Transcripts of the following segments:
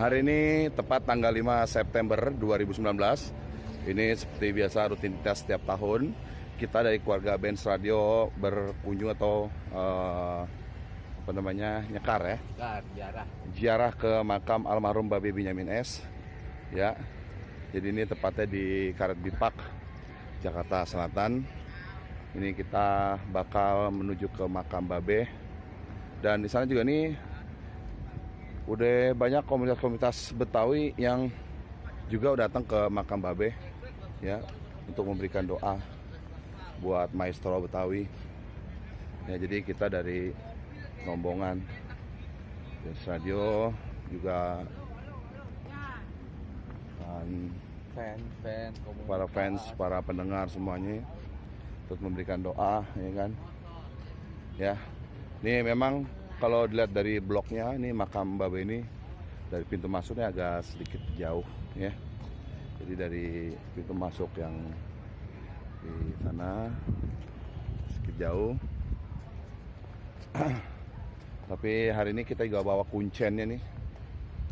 Hari ini tepat tanggal 5 September 2019. Ini seperti biasa rutinitas setiap tahun. Kita dari keluarga Benz Radio berkunjung atau nyekar ya. Ziarah ke makam almarhum Babe Benyamin S. Ya. Jadi ini tepatnya di Karet Bipak, Jakarta Selatan. Ini kita bakal menuju ke makam Babe. Dan di sana juga nih udah banyak komunitas-komunitas Betawi yang juga datang ke makam Babe ya untuk memberikan doa buat maestro Betawi. Ya, jadi kita dari rombongan Benz Radio juga para fans, para pendengar semuanya untuk memberikan doa, ya kan? Ya, ini memang kalau dilihat dari bloknya, ini makam Babe ini dari pintu masuknya agak sedikit jauh, ya. Jadi dari pintu masuk yang di sana sedikit jauh. Tapi hari ini kita juga bawa kuncennya nih.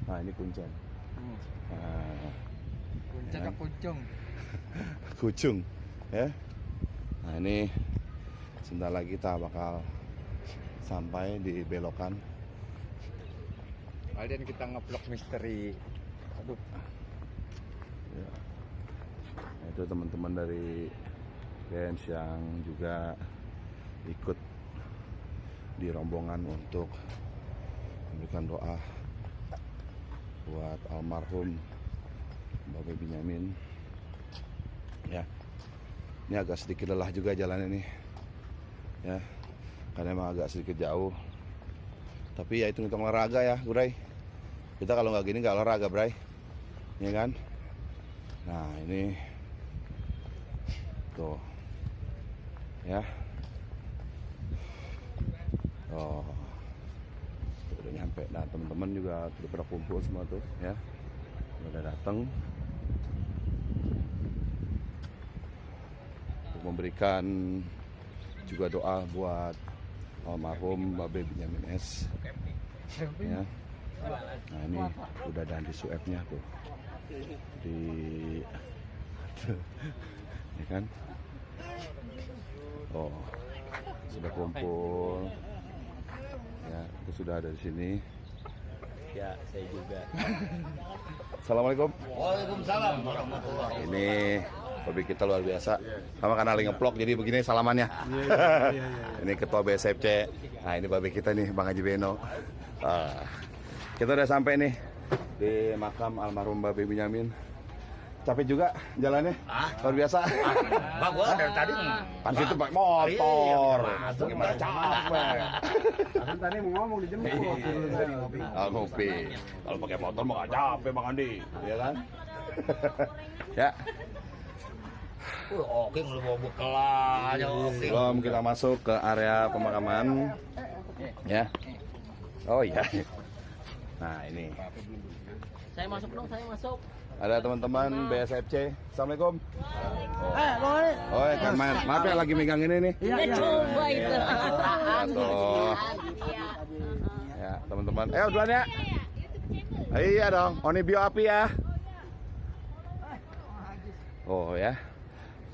Nah, ini kuncen. Kuncen ya. Kucung, ya. Nah, ini sebentar lagi kita bakal sampai di belokan. Kalian kita ngeblok misteri. Aduh. Ya. Nah, itu teman-teman dari Benz yang juga ikut di rombongan untuk memberikan doa buat almarhum Babe Benyamin. Ya. Ini agak sedikit lelah juga jalannya nih. Ya. Karena emang agak sedikit jauh. Tapi ya itu hitung olahraga ya, Bray. Kita kalau nggak gini nggak olahraga, Bray. Iya kan? Nah, ini tuh. Ya. Oh. Udah nyampe. Nah, teman-teman juga udah pada kumpul semua tuh, ya. Udah datang untuk memberikan juga doa buat almarhum Babe Benyamin S. Ya. Nah, ini udah ada di suepnya tuh. Di ya kan? Oh, sudah kumpul. Ya, itu sudah ada di sini. Ya, saya juga. Assalamualaikum. Waalaikumsalam warahmatullahi. Ini hobi kita luar biasa. Sama karena lagi ngeplok jadi begini salamannya. Ini ketua BSFC. Nah, ini babe kita nih, Bang Haji Beno. Kita udah sampai nih di makam almarhum Babe Benyamin. Capek juga jalannya, luar biasa. Bang, gua dari tadi Pan situ pakai motor. Masuk Gimana capek? Kan tadi mau ngomong dijemput. Ngopi. Kalau pakai motor mah gak capek, Bang Andi, ya kan? Ya. Oke, lu mau bekal aja. Sebelum kita masuk ke area pemakaman, ya. Oh iya. Nah, ini. Saya masuk dong, saya masuk. Ada teman-teman BSFC. Assalamualaikum. Boleh. Oh, kan maaf ya lagi megang ini nih. Iya. Coba itu. Tuh. Ya, teman-teman. Duluan ya. Iya dong. Oni Bio Api ya. Oh ya.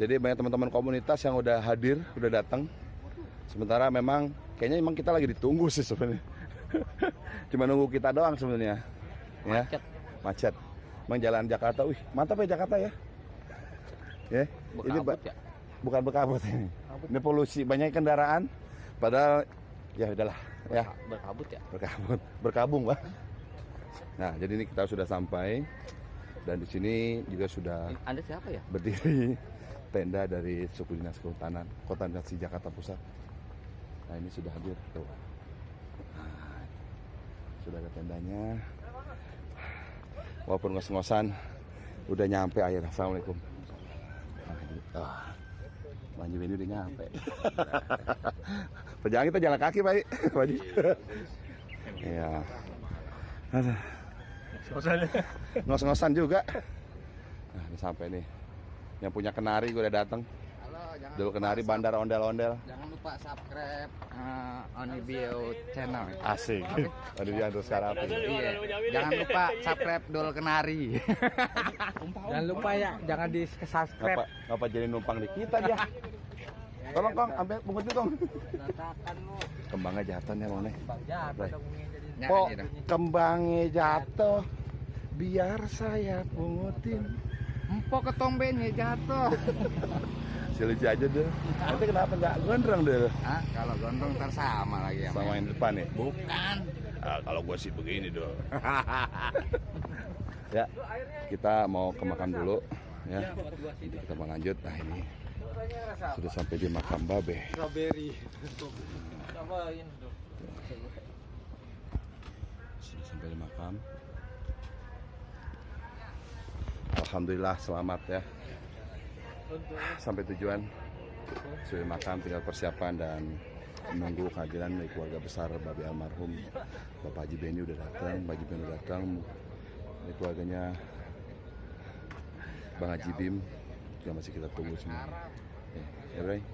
Jadi banyak teman-teman komunitas yang udah hadir, udah datang. Sementara memang kayaknya memang kita lagi ditunggu sih sebenarnya. Cuma nunggu kita doang sebenarnya. Ya. Macet. Emang jalan Jakarta, mantap ya Jakarta ya. Ya, ini bukan berkabut ini. Ini polusi, banyak kendaraan. Padahal ya udahlah, ya. Berkabut ya? Berkabung, Pak. Nah, jadi ini kita sudah sampai dan di sini juga sudah Anda siapa ya? berdiri tenda dari suku dinas kehutanan Kota Bekasi Jakarta Pusat. Nah, ini sudah hadir tuh. Nah, sudah ada tendanya. Walaupun ngos-ngosan udah nyampe akhirnya. Assalamualaikum. Manji ini udah nyampe. Perjalanan kita jalan kaki, Pak. Iya. Ngos-ngosan juga. Nah, ini sampai nih. Yang punya kenari gue udah datang. Dulu kenari bandar ondel-ondel. Jangan lupa lupa subscribe Onibio channel. Asik. Tadi dia terus sekarang apa? Iya. Jangan lupa subscribe Dol Kenari. Jangan lupa ya, jangan di subscribe. Ngapa jadi numpang di kita dia? Tolong Kong, ambil bungkusnya Kong. Kembangnya jatuh nih mau nih. Kok kembangnya jatuh, biar saya pungutin. Empok ketombennya jatuh. Silih aja deh. Nanti kenapa nggak gondrong deh? Hah? Kalau gondrong ntar sama lagi Sama yang depan nih. Bukan. Kalau gue sih begini dong. Ya, kita mau ke makam dulu. Ya, nanti kita mau lanjut. Nah ini sudah sampai di makam Babe. Strawberry. Cobain. Sudah sampai di makam. Alhamdulillah selamat ya. Sampai tujuan. Sudah di makam, tinggal persiapan dan menunggu kehadiran dari keluarga besar Babe almarhum. Bapak Haji Benny udah datang, Pak Haji Benny udah datang. Ini keluarganya Bang Haji Bim yang masih kita tunggu semua. Ya, Bray.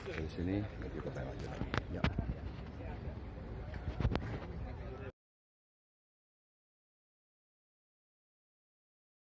Dari sini kita tanya lagi. Ya.